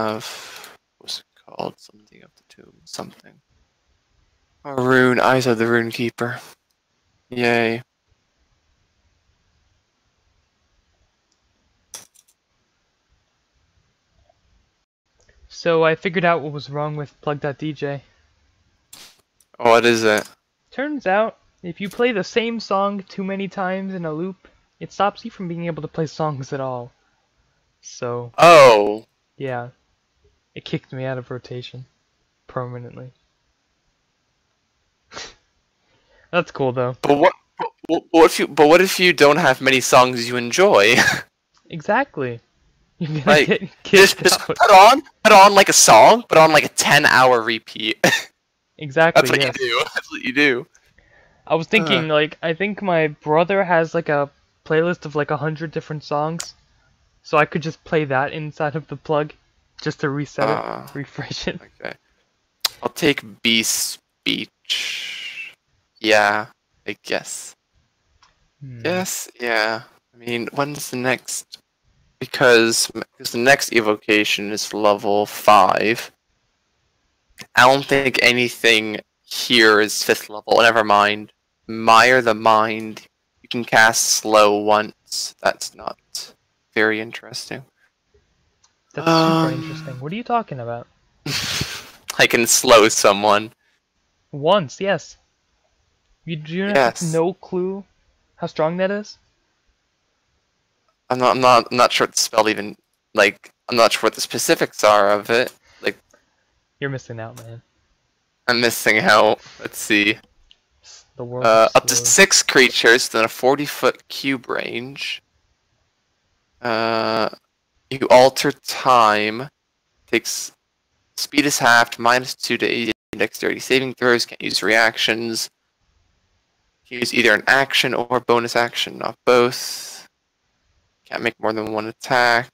have, what's it called? Something of the tomb, something. A rune, Eyes of the Rune Keeper. Yay. So I figured out what was wrong with Plug.dj. What is it? Turns out, if you play the same song too many times in a loop, it stops you from being able to play songs at all. So, Oh! yeah, it kicked me out of rotation. Permanently. That's cool though. But what if you don't have many songs you enjoy? Exactly. You're gonna Like, get kicked just out. put on like a song, put on like a 10-hour repeat. Exactly, That's what yes. you do. That's what you do. I was thinking, like, I think my brother has like a playlist of like 100 different songs, so I could just play that inside of the plug, just to reset it, refresh it. Okay. I'll take Beast Beach. Yeah, I guess. Yes, yeah. I mean, when's the next? Because the next evocation is level 5. I don't think anything here is 5th level. Never mind. Mire the Mind. You can cast slow once. That's not very interesting. That's super interesting. What are you talking about? I can slow someone. Once, yes. You do have Yes. no clue how strong that is? I'm not sure what the spell even, like, I'm not sure what the specifics are of it. Like, You're missing out, man. I'm missing out. Let's see. The world of Up to slows. 6 creatures within a 40-foot cube range. You alter time. Takes speed is halved, -2 to 80 dexterity saving throws. Can't use reactions. Can use either an action or bonus action, not both. Can't make more than one attack.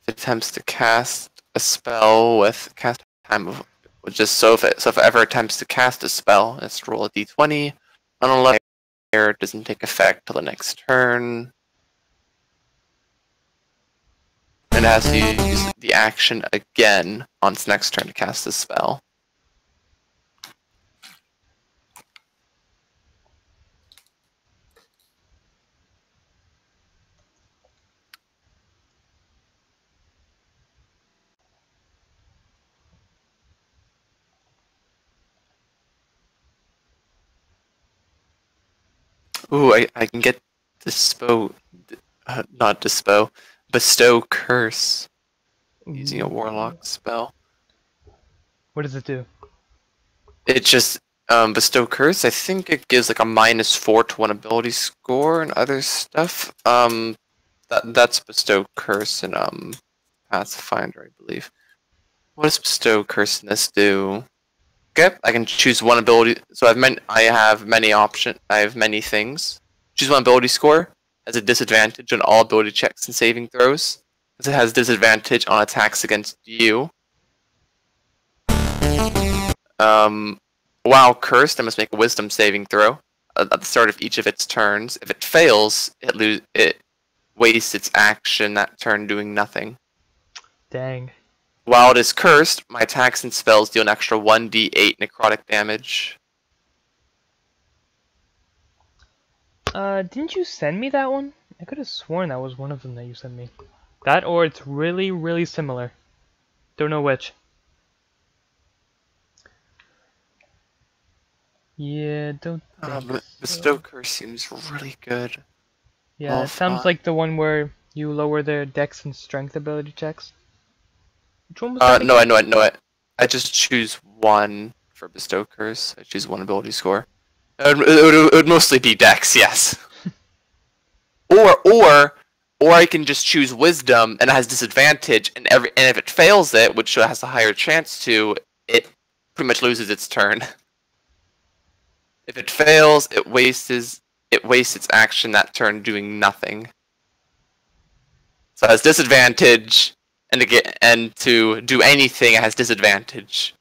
If it attempts to cast a spell with cast time of just so if it ever attempts to cast a spell, it's to roll a d20. Unless it doesn't take effect till the next turn. And it has to use the action again on its next turn to cast the spell. Ooh, I can get not dispo, bestow curse using a warlock spell. What does it do? It just bestow curse. I think it gives like a -4 to one ability score and other stuff. That's bestow curse in Pathfinder, I believe. What does bestow curse in this do? Okay, I can choose one ability. So I have many options. I have many things. Choose one ability score. Has a disadvantage on all ability checks and saving throws. It has disadvantage on attacks against you. While cursed, I must make a Wisdom saving throw at the start of each of its turns. If it fails, it wastes its action that turn doing nothing. Dang. While it is cursed, my attacks and spells deal an extra 1d8 necrotic damage. Didn't you send me that one? I could have sworn that was one of them that you sent me. That or it's really, really similar. Don't know which. Yeah, don't think Bestow so. curse seems really good. Yeah, it sounds like the one where you lower their dex and strength ability checks. Which one was that No, again? I know it, know it. I just choose one for bestow curse. I choose one ability score. It would mostly be dex, yes. Or I can just choose wisdom and it has disadvantage, and if it fails it, which it has a higher chance to, it pretty much loses its turn. If it fails, it wastes its action that turn doing nothing. So it has disadvantage, and to do anything, it has disadvantage.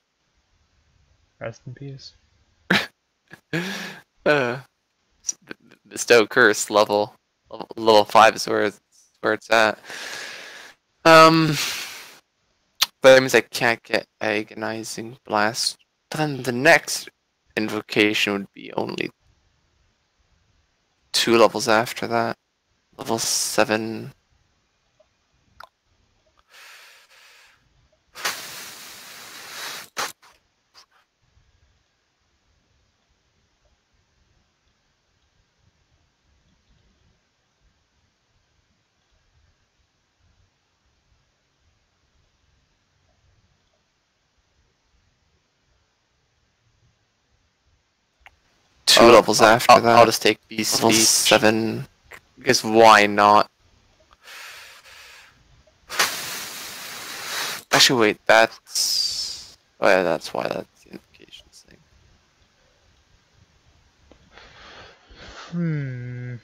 Rest in peace. Bestow curse level Level 5 is where it's at. But that means I can't get Agonizing Blast. But then the next invocation would be only 2 levels after that. Level 7. Two levels after that. I'll just take Beast Level 7. Because why not? Actually, wait, that's... Oh yeah, that's why that's the invocations thing.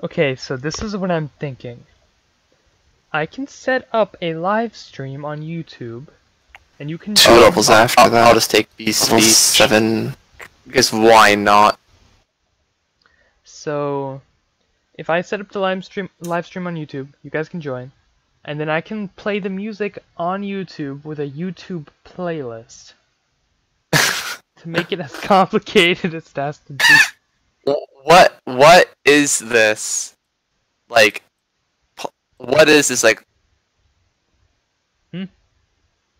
Okay, so this is what I'm thinking. I can set up a live stream on YouTube, and you can... 2 levels after that. I'll just take Beast 7. Because why not? So, if I set up the live stream on YouTube, you guys can join, and then I can play the music on YouTube with a YouTube playlist to make it as complicated as it has to be. What is this? Like, what is this, like...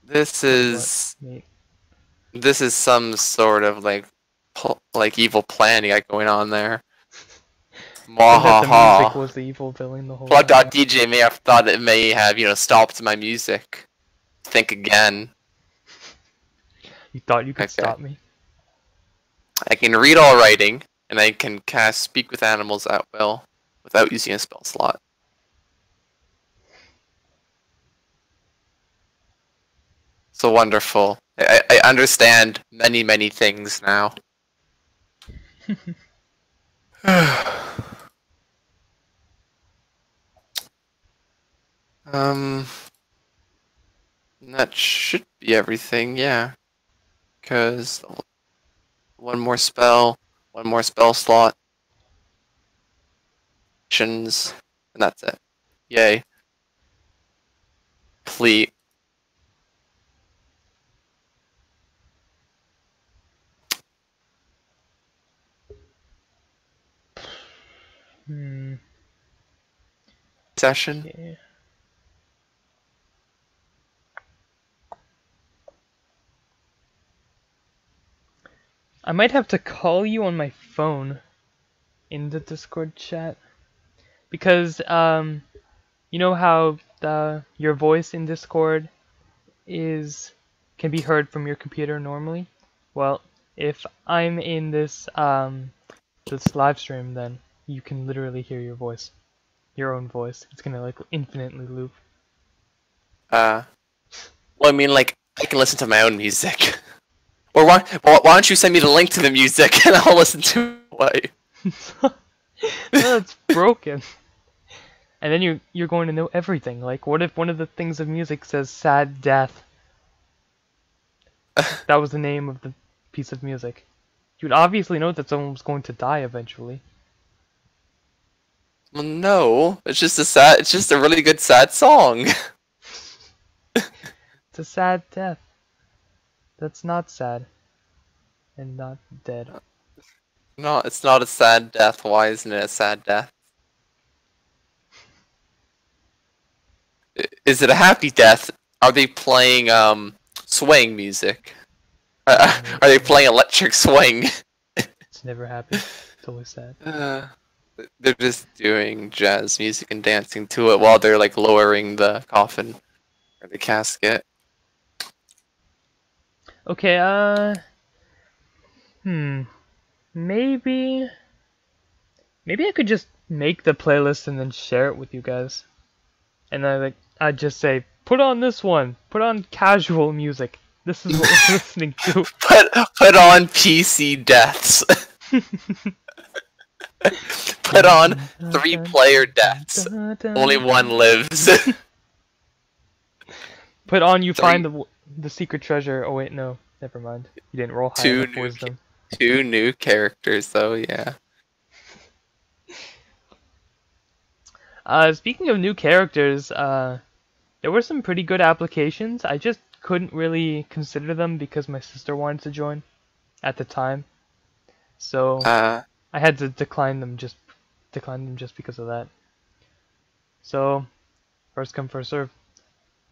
This is... This is some sort of, like evil plan you got going on there. The music was the evil villain the whole time. Plug.dj may have thought it may have, stopped my music. Think again. You thought you could stop me? I can read all writing, and I can cast Speak with Animals at will, without using a spell slot. So wonderful. I understand many things now. That should be everything, yeah. Because one more spell slot, and that's it. Yay. Complete. Session. Yeah. I might have to call you on my phone in the Discord chat, because you know how your voice in Discord can be heard from your computer normally? Well, if I'm in this live stream, then you can literally hear your own voice. It's gonna like infinitely loop. Well, I mean, like, I can listen to my own music. Or why don't you send me the link to the music and I'll listen to it? No, it's broken. And then you're going to know everything. Like, what if one of the things of music says "sad death"? That was the name of the piece of music. You'd obviously know that someone was going to die eventually. Well, no, it's just a really good sad song. It's a sad death. That's not sad. And not dead. No, it's not a sad death. Why isn't it a sad death? Is it a happy death? Are they playing swing music? Are they playing electric swing? It's never happy. It's always sad. They're just doing jazz music and dancing to it while they're like lowering the coffin or the casket. Okay, maybe I could just make the playlist and then share it with you guys. And I'd just say, put on this one, put on casual music. This is what we're listening to. Put on PC deaths. Put on 3-player deaths. Only one lives. Put on you find the secret treasure. Oh wait, no, never mind. You didn't roll high enough wisdom. 2 new characters though, yeah. Speaking of new characters, there were some pretty good applications. I just couldn't really consider them because my sister wanted to join at the time. So I had to decline them just because of that. So first come first serve.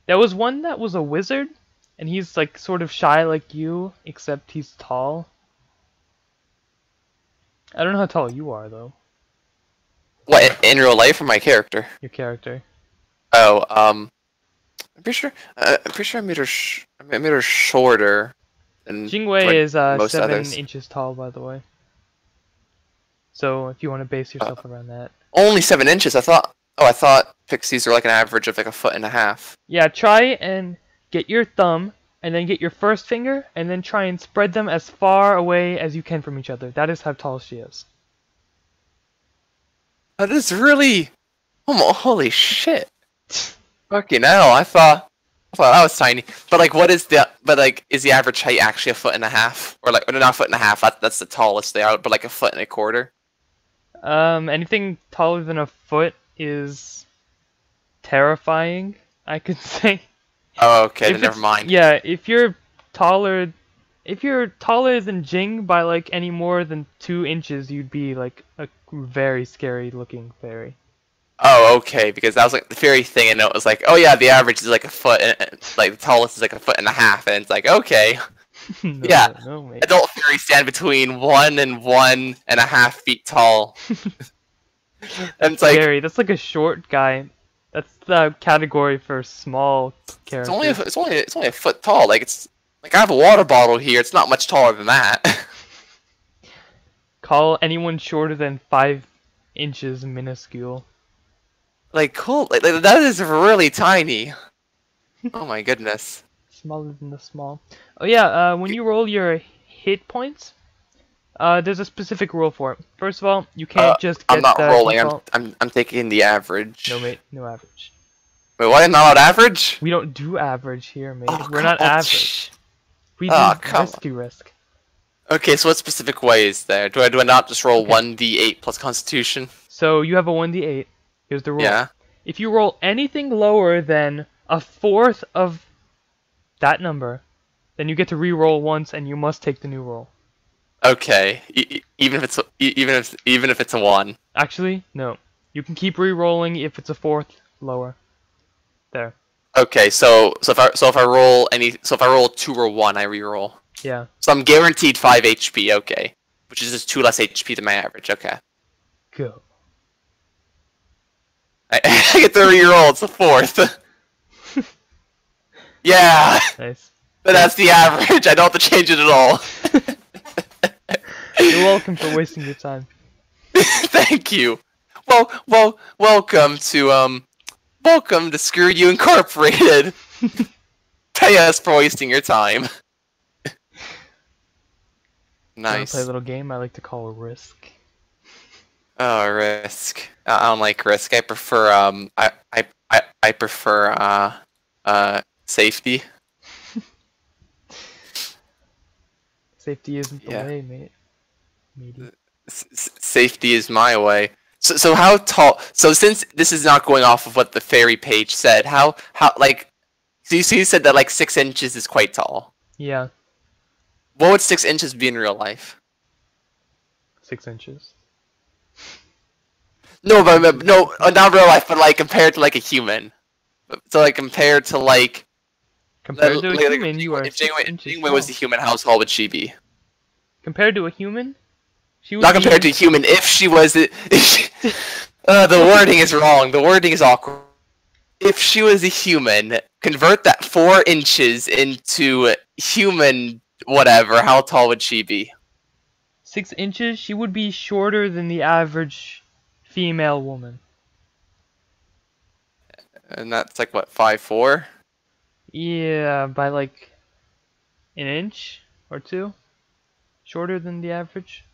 There was one that was a wizard, and he's like sort of shy like you, except he's tall. I don't know how tall you are though. What, in real life or my character? Your character. Oh, I'm pretty sure I made her I made her shorter than Jingwei like is 7 others. inches tall, by the way. So if you want to base yourself around that. Only 7 inches. I thought pixies are like an average of like 1.5 feet. Yeah, try and get your thumb, and then get your first finger, and then try and spread them as far away as you can from each other. That is how tall she is. That is really, holy shit! Fucking hell! I thought that was tiny. But like, is the average height actually 1.5 feet, or like, or not 1.5 feet? That's the tallest they are, but like 1.25 feet. Anything taller than a foot is terrifying, I could say. Oh, okay, then never mind. Yeah, if you're taller than Jing by like any more than 2 inches, you'd be like a very scary looking fairy. Oh, okay, because that was like the fairy thing, and it was like, oh yeah, the average is like a foot, and like the tallest is like 1.5 feet, and it's like, okay. No, yeah, no, mate. Adult fairies stand between 1 and 1.5 feet tall. And it's like, scary. That's like a short guy. That's the category for small characters. it's only a foot tall. Like it's like I have a water bottle here. It's not much taller than that. Call anyone shorter than 5 inches minuscule. Like cool. Like that is really tiny. Oh my goodness. Smaller than the small. Oh yeah. When you roll your hit points, there's a specific rule for it. First of all, you can't just get I'm not the rolling. default. I'm taking the average. No, mate. No average. Wait, what? Not allowed average? We don't do average here, mate. Oh, We're not average. We do risky risk. Okay, so what specific way is there? Do I not just roll 1d8 plus Constitution? So you have a 1d8. Here's the rule. Yeah. If you roll anything lower than a fourth of that number, then you get to re-roll once, and you must take the new roll. Okay, even if it's a 1. Actually, no. You can keep re-rolling if it's a fourth lower. There. Okay, so if I roll a 2 or 1, I re-roll. Yeah. So I'm guaranteed 5 HP. Okay, which is just 2 less HP than my average. Okay. Go. I get the re-roll. It's a fourth. Yeah. Nice. But that's the average. I don't have to change it at all. You're welcome for wasting your time. Thank you. Welcome to Screw You Incorporated. Pay us for wasting your time. Nice. Play a little game I like to call Risk. Oh, Risk. I don't like Risk. I prefer I prefer Safety. Safety isn't the way, mate. Safety is my way. So how tall? So since this is not going off of what the fairy page said, how like, so you said that like 6 inches is quite tall. Yeah. What would 6 inches be in real life? 6 inches. No, but no, not real life, but like compared to like a human. So like compared to like. Compared to a human, you are. If Jingwei was a human, how tall would she be? Compared to a human, she would not compared to a human. If she was, the wording is wrong. The wording is awkward. If she was a human, convert that 4 inches into human whatever. How tall would she be? 6 inches. She would be shorter than the average female woman. And that's like what, 5'4"? Yeah, by like an inch or 2. Shorter than the average.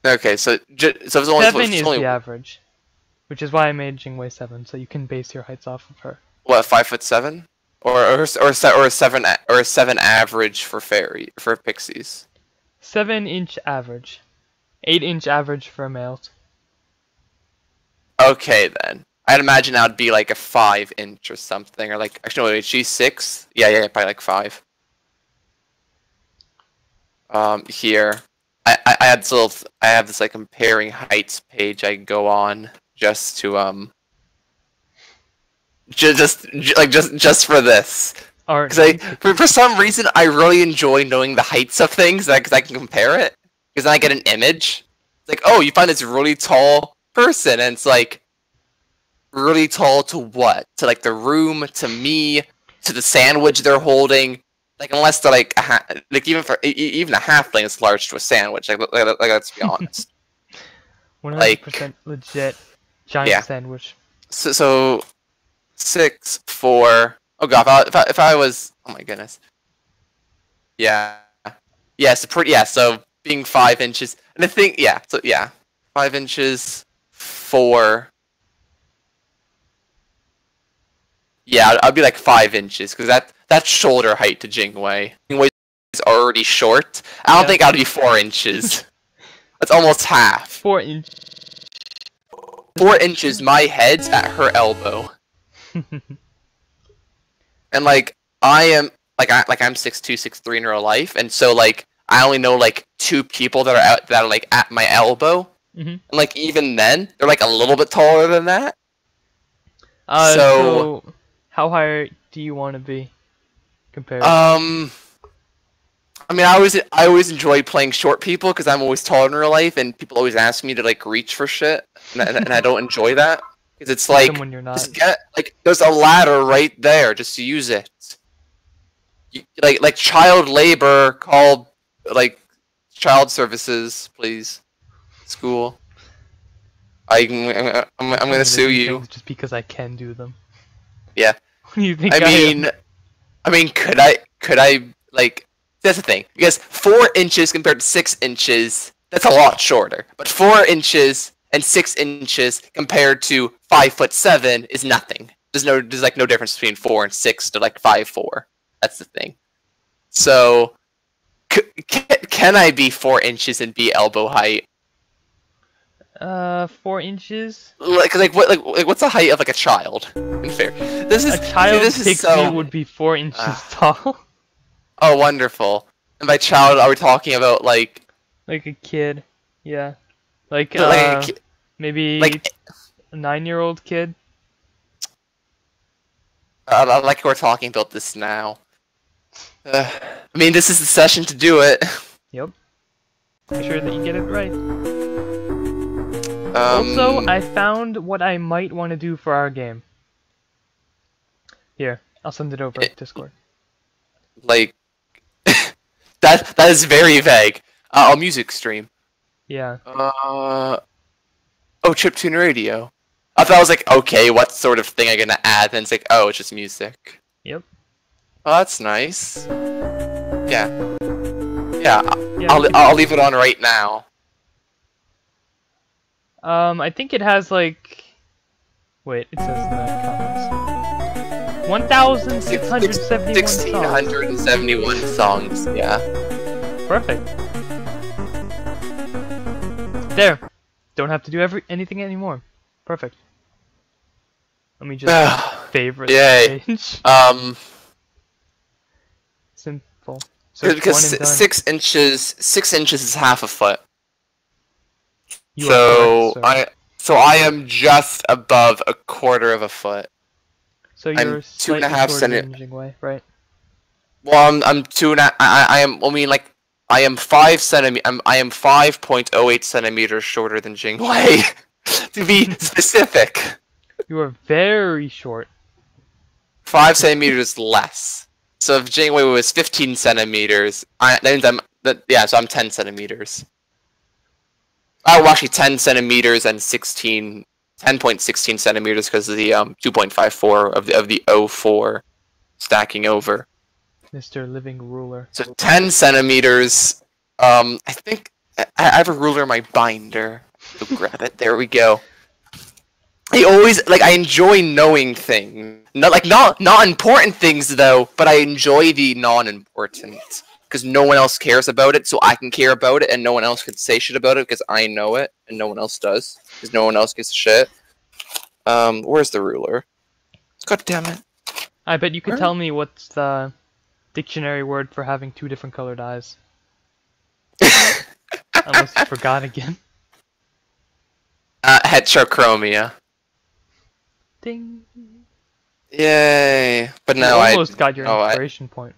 Okay, so it's only 7 is the average, which is why I made Jingwei 7, so you can base your heights off of her. What, 5'7"? Or a 7 average for pixies. 7 inch average, 8 inch average for males. Okay then. I'd imagine that would be like a 5" or something, or like actually wait, she's 6. Yeah, probably like 5. Here, I had this little, I have this like comparing heights page I go on just to just for this. Because for some reason I really enjoy knowing the heights of things because I can compare it. Because then I get an image. It's like, oh, you find this really tall person, and it's like really tall to what? To like the room, to me, to the sandwich they're holding. Like unless they're like even a halfling is large to a sandwich. Like let's be honest. 100% legit giant sandwich. So 6, 4. Oh god, if I was, oh my goodness. Yeah. So being 5 inches, and I think 5 inches, 4. Yeah, I'd be like 5 inches because that's shoulder height to Jingwei. Jingwei is already short. I don't think I'd be 4 inches. That's almost half. 4 inches. 4 inches. My head's at her elbow. And like I'm 6'2", 6'3" in real life, and so like I only know like 2 people that are like at my elbow, and like even then they're like a little bit taller than that. So how high do you want to be compared? I mean, I always enjoy playing short people because I'm always taller in real life, and people always ask me to like reach for shit, and I don't enjoy that. Because it's like, when you're not. Just there's a ladder right there, just use it. Like child labor, call, like, child services, please. School. I'm gonna sue you. Just because I can do them. Yeah. What do you think I mean, could I, like, that's the thing. Because 4 inches compared to 6 inches, that's a lot shorter. But 4 inches and 6 inches compared to 5'7" is nothing. There's like no difference between 4 and 6 to like 5'4". That's the thing. So, can I be 4 inches and be elbow height? 4 inches. Like what's the height of like a child? Fair. A child 6 feet would be 4 inches tall. Oh, wonderful. And by child, are we talking about like? Like a kid, yeah. Like maybe like a 9-year-old kid. I like we're talking about this now. I mean, this is the session to do it. Yep. Make sure that you get it right. Also, I found what I might want to do for our game. Here, I'll send it over Discord. Like, that is very vague. A music stream. Yeah. Oh, chiptune radio. I thought I was like, okay, what sort of thing am I gonna add? And it's like, oh, it's just music. Yep. Oh, that's nice. Yeah. I'll leave it on right now. I think it has like. Wait, it says in the comments. 1,671 songs. 1,671 songs. Yeah. Perfect. There. Don't have to do anything anymore. Perfect. Let me just favorite the page. Simple. Because 6 inches is half a foot. So I am just above a quarter of a foot. So you're I'm 2.5 centimeters. Right? Well, I'm 2.5. I am. I mean, like, I am 5 centimeters. I am 5.08 centimeters shorter than Jingwei. To be specific. You are very short. 5 centimeters less. So if Jingwei was 15 centimeters, that means so I'm 10 centimeters. Oh, actually 10 centimeters and 10.16 centimeters because of the 2.54 of the 04 stacking over. Mr. Living Ruler. So 10 centimeters. I think I have a ruler in my binder. So grab it. There we go. I enjoy knowing things. Not important things though, but I enjoy the non-important. Because no one else cares about it, so I can care about it, and no one else can say shit about it because I know it, and no one else does. Because no one else gives a shit. Where's the ruler? God damn it. I bet you could tell me what's the dictionary word for having two different colored eyes. Unless you forgot again. Heterochromia. Ding. Yay! But You no, almost got your inspiration point.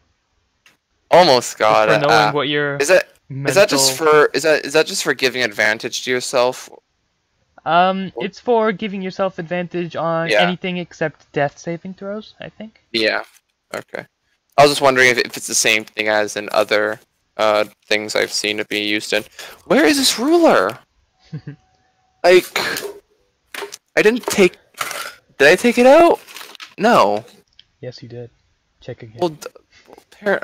Almost got Just it. for knowing what your Is that just for giving advantage to yourself? It's for giving yourself advantage on anything except death saving throws, I think. Yeah. Okay. I was just wondering if it's the same thing as in other things I've seen it be used in. Where is this ruler? Like, I didn't take. Did I take it out? No. Yes, you did. Check again. Well, here,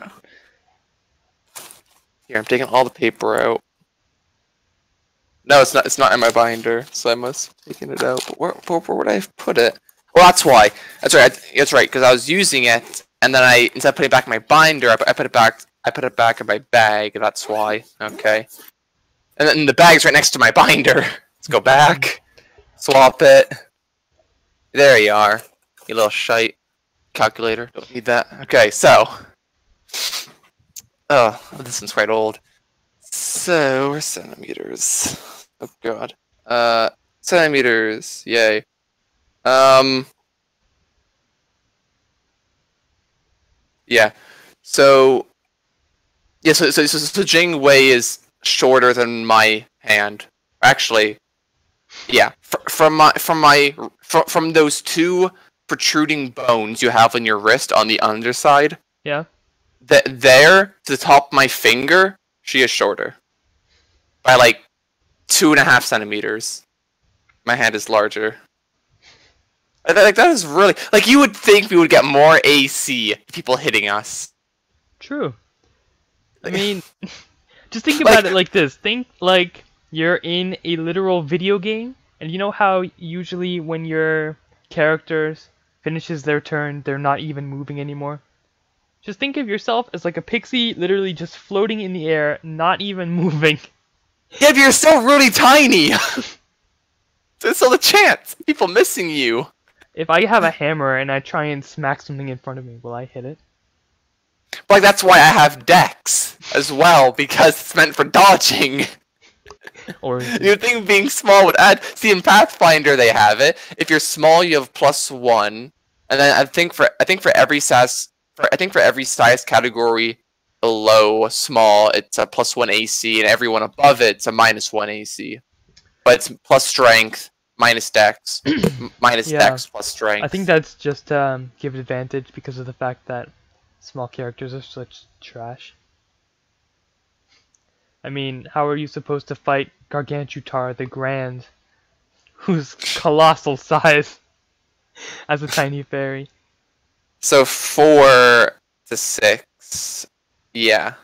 I'm taking all the paper out. No, it's not. It's not in my binder, so I must have taken it out. But where would I have put it? Well, that's why. That's right. That's right. Because I was using it, and then instead of putting it back in my binder, I put it back. I put it back in my bag. That's why. Okay. And then the bag's right next to my binder. Let's go back. Swap it. There you are. You little shite. Calculator. Don't need that. Okay. So. Oh, this one's quite old. So, we're centimeters. Oh god. Centimeters. Yay. Yeah. So. Yeah. So Jing Wei is shorter than my hand. Actually. Yeah. From those two protruding bones you have on your wrist on the underside. Yeah. There to the top of my finger, she is shorter by like 2.5 centimeters. My hand is larger. Like that is really like you would think we would get more AC people hitting us. True. I mean, just think about it like this. Think like you're in a literal video game, and you know how usually when your characters finishes their turn, they're not even moving anymore. Just think of yourself as like a pixie, literally just floating in the air, not even moving. Yeah, but you're still really tiny. There's still a chance. People missing you. If I have a hammer and I try and smack something in front of me, will I hit it? But like that's why I have Dex as well, because it's meant for dodging. Or you'd think being small would add. See, in Pathfinder they have it. If you're small, you have +1, and then I think for every size. I think for every size category below small, it's a +1 AC, and everyone above it, it's a -1 AC. But it's plus strength, minus dex, minus dex plus strength. I think that's just give advantage because of the fact that small characters are such trash. I mean, how are you supposed to fight Gargantuar the Grand, who's colossal size as a tiny fairy? So 4 to 6, yeah.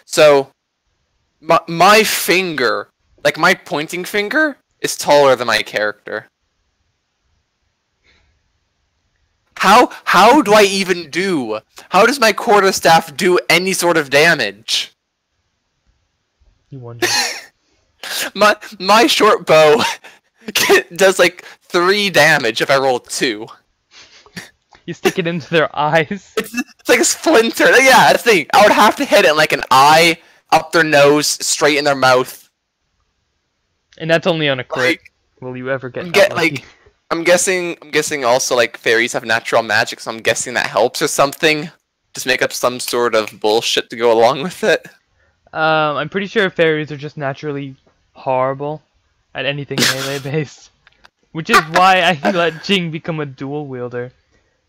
So my finger, like my pointing finger, is taller than my character. How do I even do? How does my quarterstaff do any sort of damage? You wonder. my short bow does like 3 damage if I roll 2. You stick it into their eyes. It's like a splinter. Yeah, that's the thing. I would have to hit it in like an eye, up their nose, straight in their mouth. And that's only on a crit. Like, will you ever get that lucky? I'm guessing also like fairies have natural magic, so I'm guessing that helps or something. Just make up some sort of bullshit to go along with it. I'm pretty sure fairies are just naturally horrible at anything melee based. Which is why I let Jing become a dual wielder.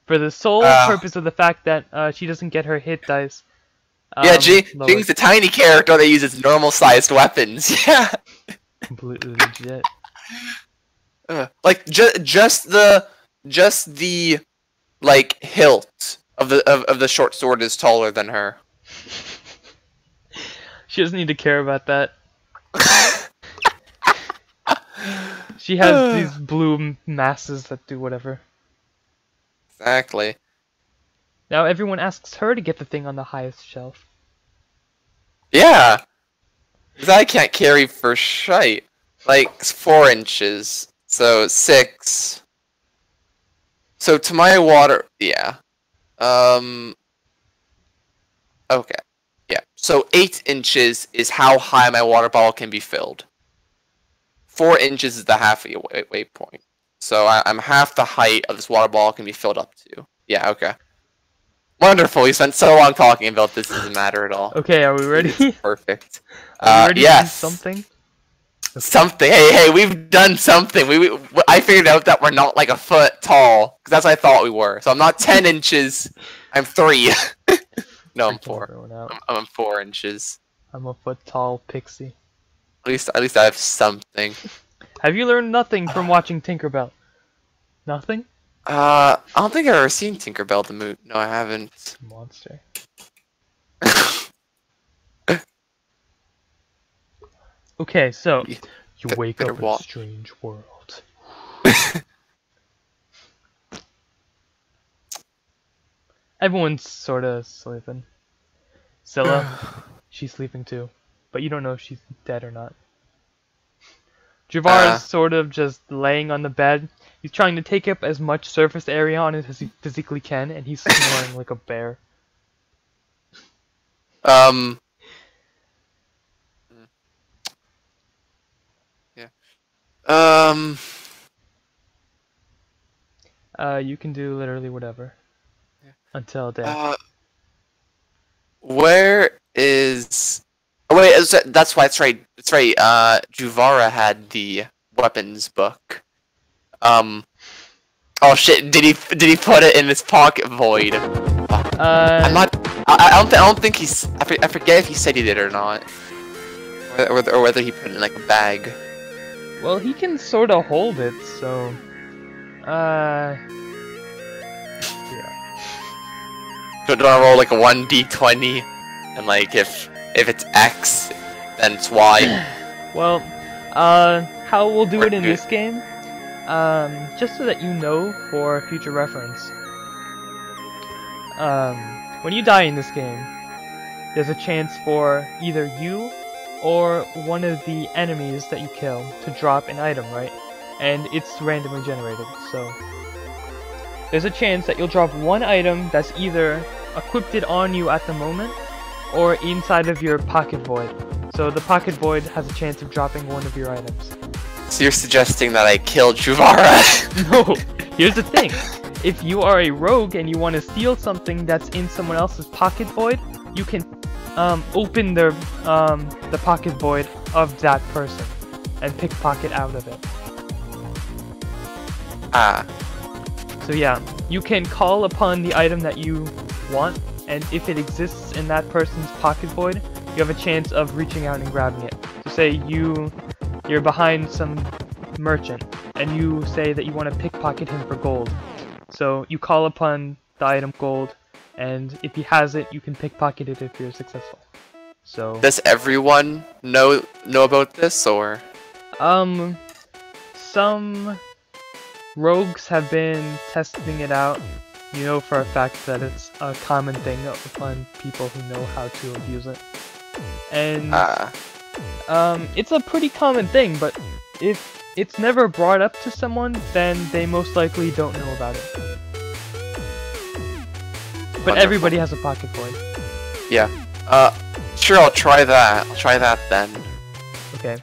For the sole purpose of the fact that she doesn't get her hit dice. Yeah, Jing's a tiny character that uses normal-sized weapons. Yeah. Completely legit. Like just the like hilt of the short sword is taller than her. She doesn't need to care about that. She has these blue masses that do whatever. Exactly. Now everyone asks her to get the thing on the highest shelf. Yeah. Because I can't carry for shite. Like, 4 inches. So 6. So to my water, yeah. Okay. Yeah. So 8 inches is how high my water bottle can be filled. 4 inches is the halfway point. So I'm half the height of this water bottle can be filled up to. Yeah. Okay. Wonderful. We spent so long talking about this. Doesn't matter at all. Okay, are we ready? It's perfect. Are we ready yes. to do something? Something. Hey, we've done something. I figured out that we're not like a foot tall, because that's what I thought we were. So I'm not 10 inches. I'm 3. No, I'm 4. I'm 4 inches. I'm a foot tall pixie. At least I have something. Have you learned nothing from watching Tinkerbell? Nothing? I don't think I've ever seen Tinkerbell the movie. No, I haven't. Monster. Okay, so you wake up in a strange world. Everyone's sorta sleeping. Scylla, she's sleeping too, but you don't know if she's dead or not. Jafar is sort of just laying on the bed. He's trying to take up as much surface area on it as he physically can, and he's snoring like a bear. You can do literally whatever. Yeah. Until death. Where is... Oh wait, that's why it's right. It's right. Juvara had the weapons book. Oh shit! Did he put it in his pocket void? I'm not. I don't think he's. I forget if he said he did or not, or whether he put it in like a bag. Well, he can sort of hold it, so. Yeah. Do I roll like a 1d20, and like if it's X, then it's Y? Well, how we'll do it in this game, just so that you know for future reference. When you die in this game, there's a chance for either you or one of the enemies that you kill to drop an item, right? And it's randomly generated, so there's a chance that you'll drop one item that's either equipped on you at the moment or inside of your pocket void. So the pocket void has a chance of dropping one of your items. So you're suggesting that I kill Juvara? No, here's the thing. If you are a rogue and you want to steal something that's in someone else's pocket void, you can open the pocket void of that person and pickpocket out of it. So yeah, you can call upon the item that you want, and if it exists in that person's pocket void, you have a chance of reaching out and grabbing it. So say you're behind some merchant, and you say that you want to pickpocket him for gold. So you call upon the item gold, and if he has it, you can pickpocket it if you're successful. So does everyone know about this, or? Some rogues have been testing it out. You know for a fact that it's a common thing upon people who know how to abuse it. And it's a pretty common thing, but if it's never brought up to someone, then they most likely don't know about it. But wonderful. Everybody has a pocket void. Yeah. Sure, I'll try that. I'll try that then. Okay.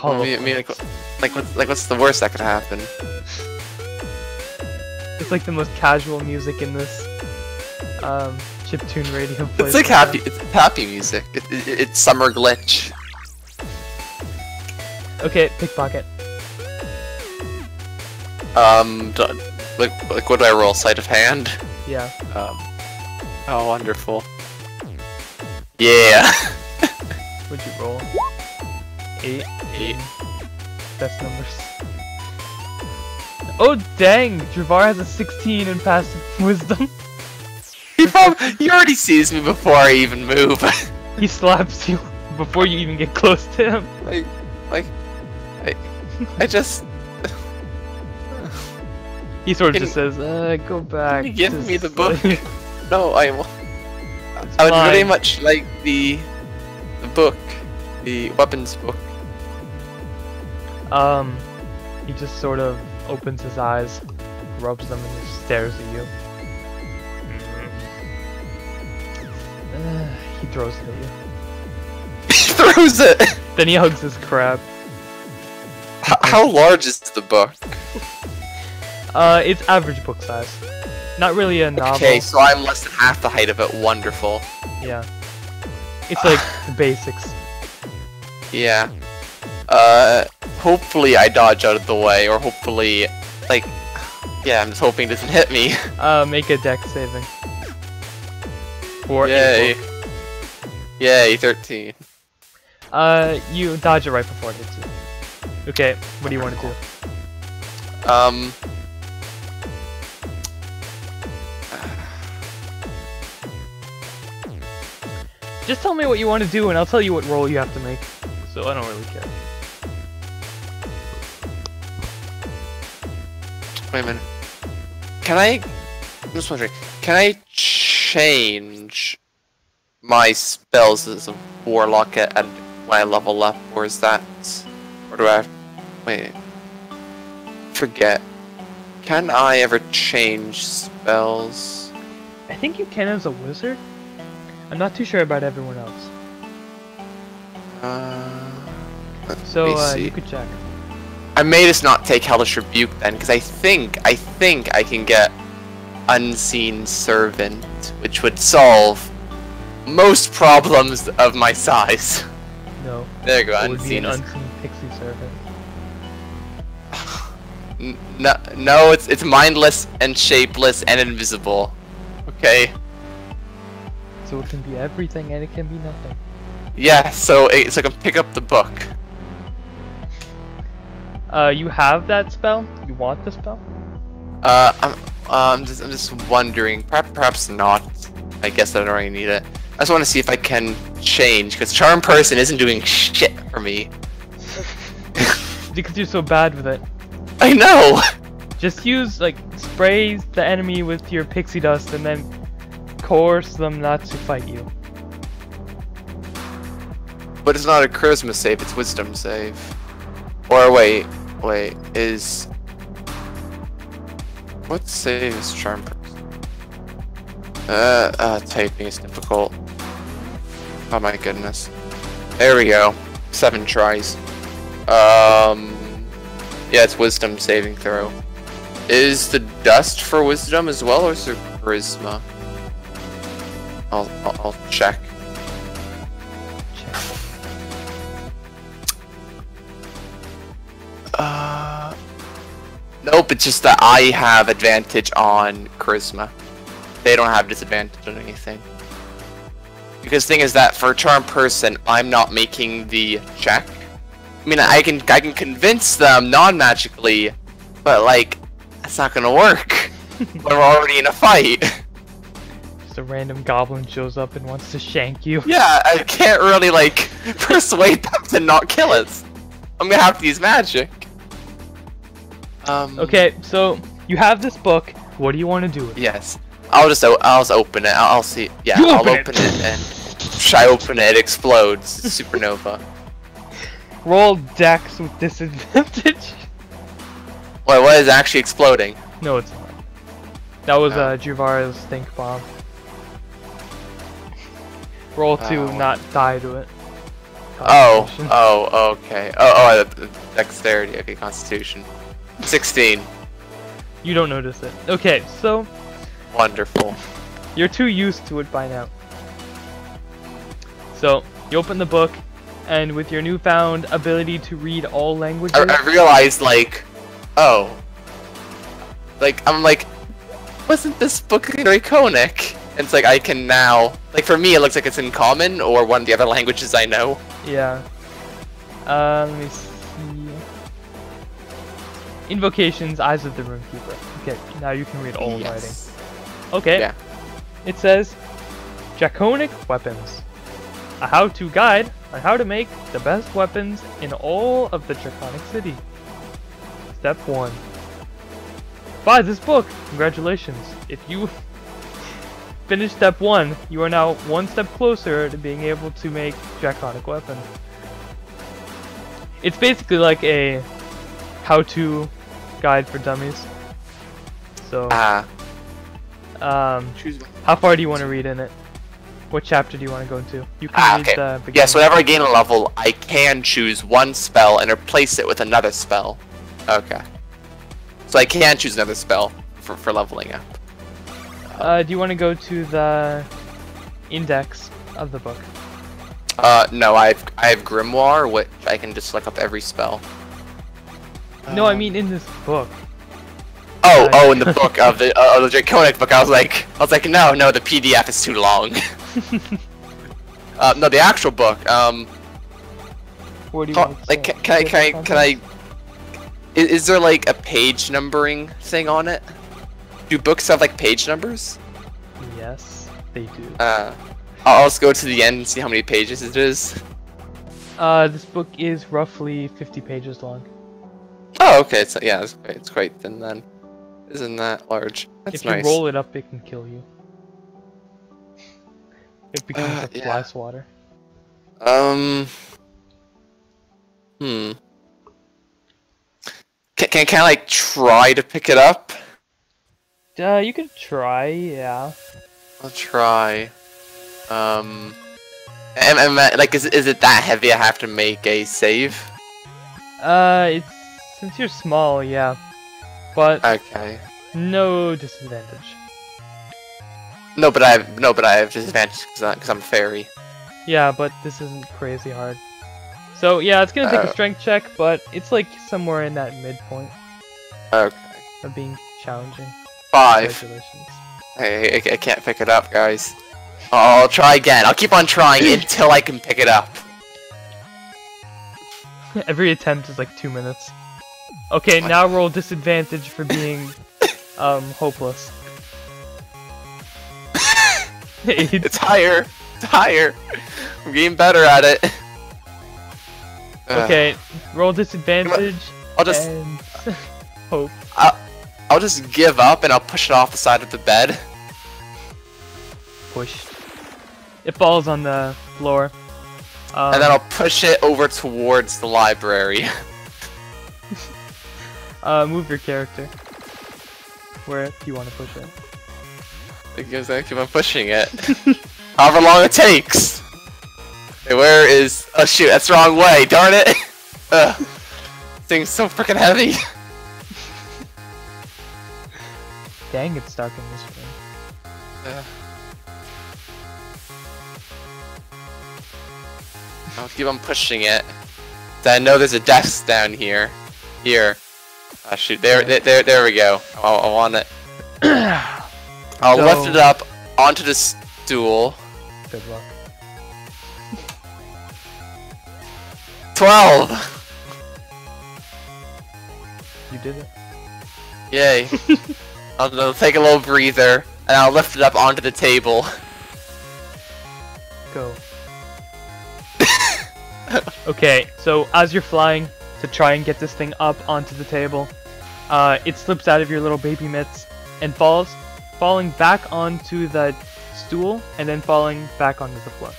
What's the worst that could happen? It's like the most casual music in this chiptune radio. It's like happy. It's happy music. It's summer glitch. Okay, pickpocket. Like what do I roll? Sleight of hand? Yeah. Oh, wonderful. Yeah. What'd you roll? 8. Best numbers. Oh dang! Dravar has a 16 in passive wisdom. He already sees me before I even move. He slaps you before you even get close to him. I just... He sort of just says, go back. Can you give me the book? No, I would very much like the book. The weapons book. He just sort of opens his eyes, rubs them, and just stares at you. He throws it at you. He throws it! Then he hugs his crab. How large is the book? It's average book size. Not really a novel. Okay, so I'm less than half the height of it. Wonderful. Yeah. It's like the basics. Yeah. Hopefully I dodge out of the way, or hopefully, like, yeah, I'm just hoping it doesn't hit me. Make a dex saving. For Yay. Yay, 13. You dodge it right before it hits you. Okay, what do you want to do? Just tell me what you want to do and I'll tell you what roll you have to make. So I don't really care. Wait a minute. I'm just wondering, can I change my spells as a warlock at when I level up, or is that... Or do I have... Wait. Forget. Can I ever change spells? I think you can as a wizard. I'm not too sure about everyone else. So you could check. I may just not take Hellish Rebuke then, because I think I can get Unseen Servant, which would solve most problems of my size. No. There you go, it would be an unseen pixie servant. No, it's mindless and shapeless and invisible. Okay. So it can be everything and it can be nothing. Yeah, so I can pick up the book. You have that spell? You want the spell? I'm just wondering. Perhaps not. I guess I don't really need it. I just want to see if I can change, because Charm Person isn't doing shit for me. Because you're so bad with it. I know. Just use spray the enemy with your pixie dust and then coerce them not to fight you. But it's not a charisma save, it's wisdom save. Or wait, is... What save is Charm Person? Typing is difficult. Oh my goodness. There we go. 7 tries. Yeah, it's wisdom saving throw. Is the dust for wisdom as well, or is it charisma? I'll check. Nope, it's just that I have advantage on charisma. They don't have disadvantage on anything. Because the thing is that for Charm Person, I'm not making the check. I mean, I can convince them non-magically, but that's not gonna work. We're already in a fight. Just a random goblin shows up and wants to shank you. Yeah, I can't really persuade them to not kill us. I'm gonna have to use magic. Okay, so you have this book. What do you want to do with it? Yes, I'll just open it. I'll see. Yeah, I'll open it and try open it. It explodes. It's supernova. Roll Dex with disadvantage. Wait, what is actually exploding? No, it's not. That was Juvara's stink bomb. Roll to not die to it. Oh, okay. Oh, dexterity. Okay, Constitution. 16. You don't notice it. Okay, so... Wonderful. You're too used to it by now. So, you open the book, and with your newfound ability to read all languages... I realized, oh. I'm wasn't this book in Draconic? And it's I can now... for me, it looks like it's in Common, or one of the other languages I know. Yeah. Let me see... Invocations, Eyes of the Runekeeper. Okay, now you can read all writing. Okay. Yeah. It says, Draconic Weapons. A how-to guide on how to make the best weapons in all of the Draconic City. Step 1. Buy this book! Congratulations. If you finish step 1, you are now one step closer to being able to make Draconic weapons. It's basically like a how-to guide for dummies. So, choose one. how far do you want to read in it? What chapter do you want to go into? You can read Okay. the beginning. Yeah, so whenever I gain a level, I can choose one spell and replace it with another spell. Okay. So I can choose another spell for leveling up. Do you want to go to the index of the book? No, I have Grimoire, which I can just look up every spell. No, I mean in this book. Oh, in the book of the Draconic book, I was like, no, the PDF is too long. No, the actual book. What do you want to like, say? can I? Is there like a page numbering thing on it? Do books have like page numbers? Yes, they do. I'll just go to the end and see how many pages it is. This book is roughly 50 pages long. Oh, okay. It's quite thin then. Isn't that large? That's if you nice. roll it up, it can kill you. It becomes like fly swatter. Can I like try to pick it up? You could try, yeah. I'll try. Like, is it that heavy? I have to make a save. It's since you're small, yeah, but Okay. no disadvantage. No, but I have disadvantage because I'm fairy. Yeah, but this isn't crazy hard. So yeah, it's gonna take a strength check, but it's like somewhere in that midpoint Okay. of being challenging. 5. Congratulations. Hey, I can't pick it up, guys. I'll try again. I'll keep on trying until I can pick it up. Every attempt is like 2 minutes. Okay, now roll disadvantage for being hopeless. It's higher. It's higher. I'm getting better at it. Okay, roll disadvantage. I'll just and hope. I'll just give up and I'll push it off the side of the bed. Push. It falls on the floor. And then I'll push it over towards the library. Move your character. Where do you want to push it? Because I keep on pushing it. However long it takes. Okay, where is... Oh shoot, that's the wrong way, darn it! Ugh. This thing's so freaking heavy. Dang, it's stuck in this room. I'll keep on pushing it. I know there's a desk down here. Here. Oh shoot, there we go. I want it. I'll lift it up onto the stool. Good luck. 12! You did it. Yay. I'll take a little breather, and I'll lift it up onto the table. Go. Okay, so as you're flying to try and get this thing up onto the table, it slips out of your little baby mitts and falling back onto the stool and then falling back onto the floor.